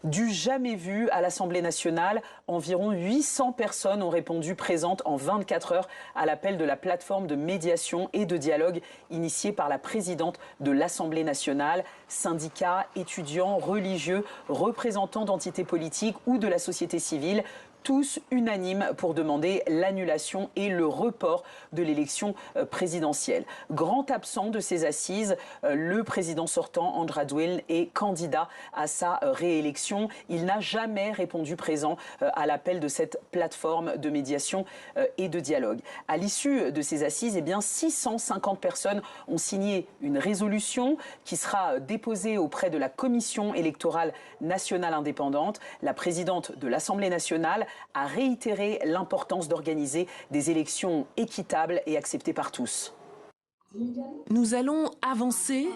Du jamais vu à l'Assemblée nationale, environ 800 personnes ont répondu présentes en 24 heures à l'appel de la plateforme de médiation et de dialogue initiée par la présidente de l'Assemblée nationale. Syndicats, étudiants, religieux, représentants d'entités politiques ou de la société civile, tous unanimes pour demander l'annulation et le report de l'élection présidentielle. Grand absent de ces assises, le président sortant, André Rajoelina, est candidat à sa réélection. Il n'a jamais répondu présent à l'appel de cette plateforme de médiation et de dialogue. À l'issue de ces assises, 650 personnes ont signé une résolution qui sera déposée auprès de la Commission électorale nationale indépendante. La présidente de l'Assemblée nationale a réitéré l'importance d'organiser des élections équitables et acceptées par tous. Nous allons avancer,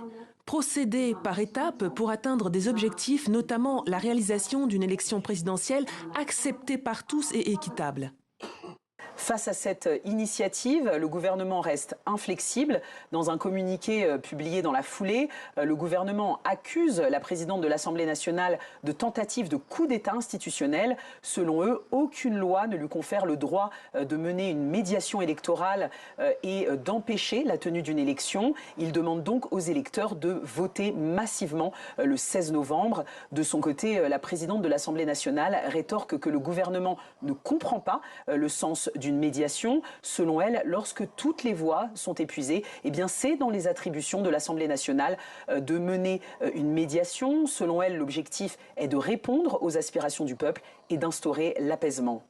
procéder par étapes pour atteindre des objectifs, notamment la réalisation d'une élection présidentielle acceptée par tous et équitable. Face à cette initiative, le gouvernement reste inflexible. Dans un communiqué publié dans la foulée, le gouvernement accuse la présidente de l'Assemblée nationale de tentative de coup d'État institutionnel. Selon eux, aucune loi ne lui confère le droit de mener une médiation électorale et d'empêcher la tenue d'une élection. Ils demandent donc aux électeurs de voter massivement le 16 novembre. De son côté, la présidente de l'Assemblée nationale rétorque que le gouvernement ne comprend pas le sens d'une médiation. Selon elle, lorsque toutes les voix sont épuisées, c'est dans les attributions de l'Assemblée nationale de mener une médiation. Selon elle, l'objectif est de répondre aux aspirations du peuple et d'instaurer l'apaisement.